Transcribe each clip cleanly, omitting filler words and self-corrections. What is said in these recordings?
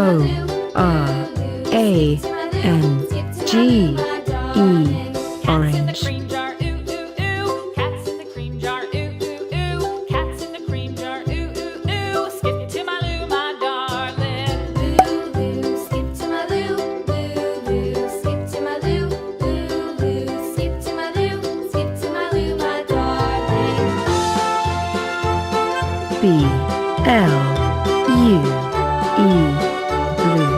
O-R-A-N-G-E, orange. B-L-U-E, blue.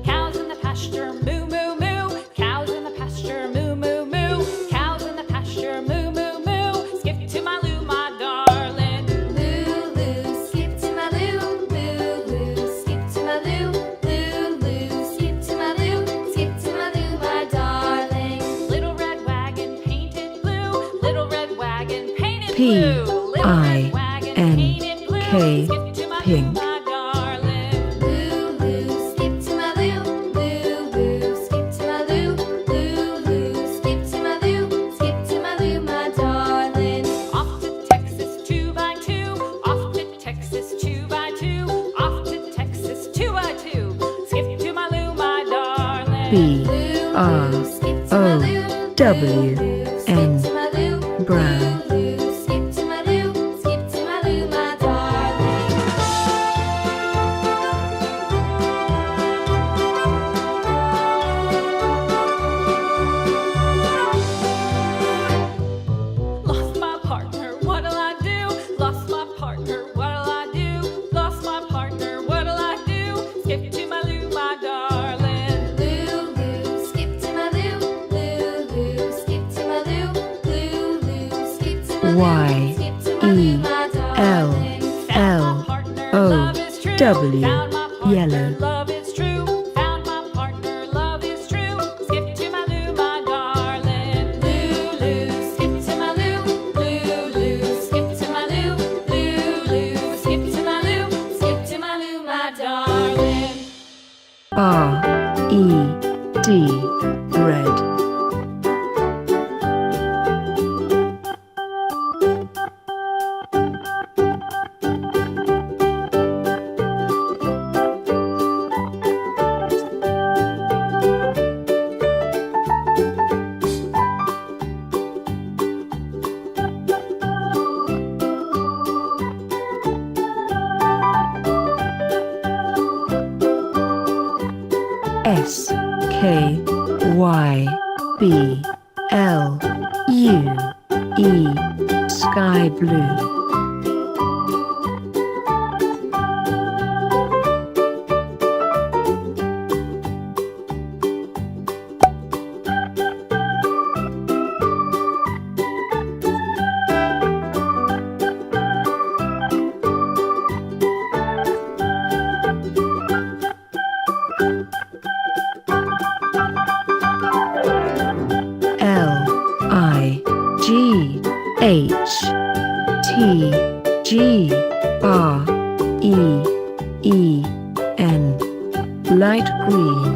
Cows in the pasture, moo, moo, moo. Cows in the pasture, moo, moo, moo. Cows in the pasture, moo, moo, moo. Skip to my loo, my darling. Loo, loo, skip to my loo. Loo, loo, skip to my loo. Loo, loo, skip to my loo. Skip to my loo, my darling. Little red wagon painted blue. Little red wagon painted blue. P-I-N-K, pink. B-R-O-W-N, brown. Y-E-L-L-O-W, yellow. Love is true. Found my partner. Love is true. Skip to my loo, my darling. Loo, loo, skip to my loo. Loo, loo, skip to my loo. Loo, loo, skip to my loo. Skip to my loo, my darling. R-E-D, red. S-K-Y-B-L-U-E, sky blue. H-T-G-R-E-E-N, light green.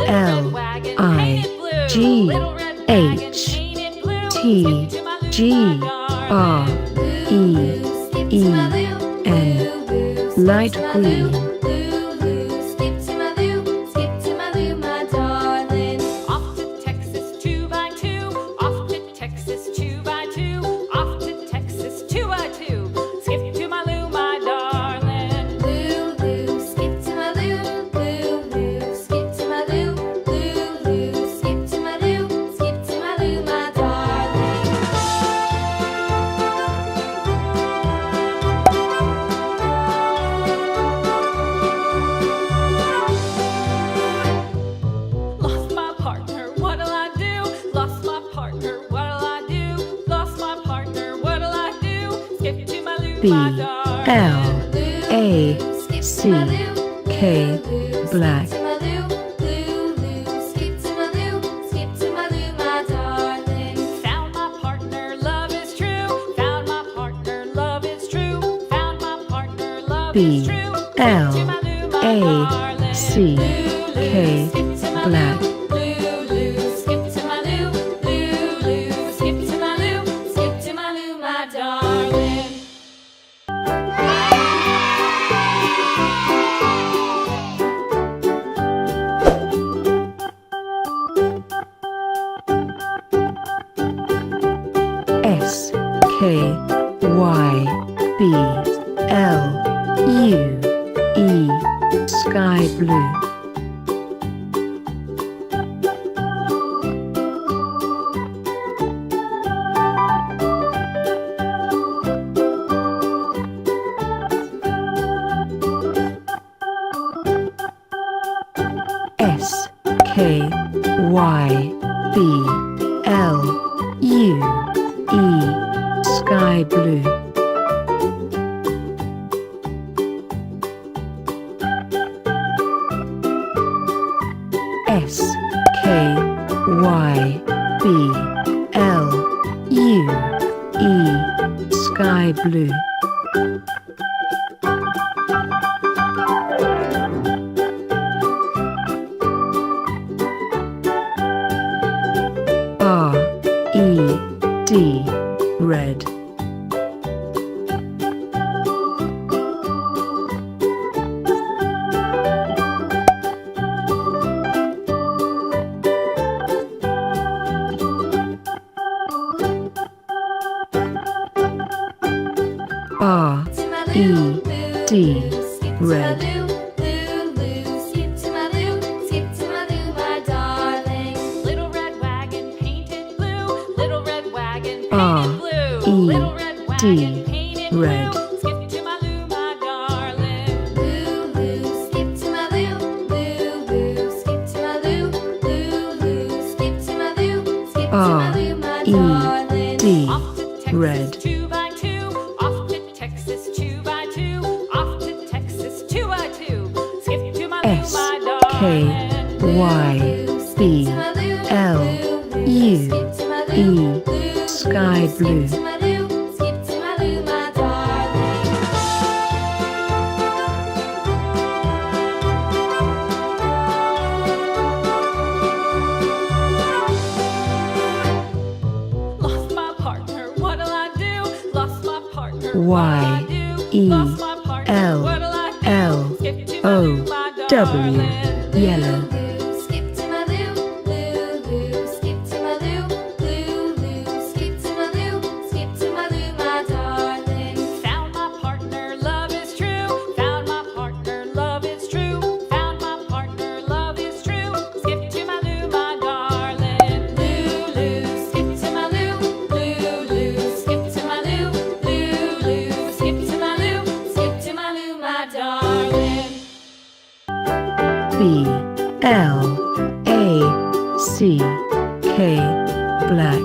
L-I-G-H-T-G-R-E-E-N, light green. B-L-A-C-K, black. B L A C K black. Lulu, skip to my Lou, Lulu, skip to my Lou, skip to my Lou, my darling. S K Y B L U E sky blue. S K Y B L U E sky blue. S K Y B L U E sky blue. R E D red. R E D red. R-E-D, red. Skip to my Lou, my darling. Lulu, skip to my Lou, Lulu, skip to my Lou, Lulu, skip to my Lou, skip to my Lou, my darling. R-E-D, Off to Texas, red. 2 by 2. Off to Texas, 2 by 2. Off to Texas, 2 by 2. Skip to my Lou, my darling. S-K-Y-B-L-U-E, sky blue. Lost my partner, what'll I do? Lost my partner, Y-E-L-L-O-W, yellow. Skip to my Lou, Lulu, skip to my Lou, Lulu, skip to my Lou, skip to my Lou, my darling. Found my partner, love is true. Found my partner, love is true. Found my partner, love is true. Skip to my Lou, my darling. Lulu, skip to my Lou, Lulu, skip to my Lou, Lulu, skip to my Lou, skip to my Lou, my darling. B L A C K black.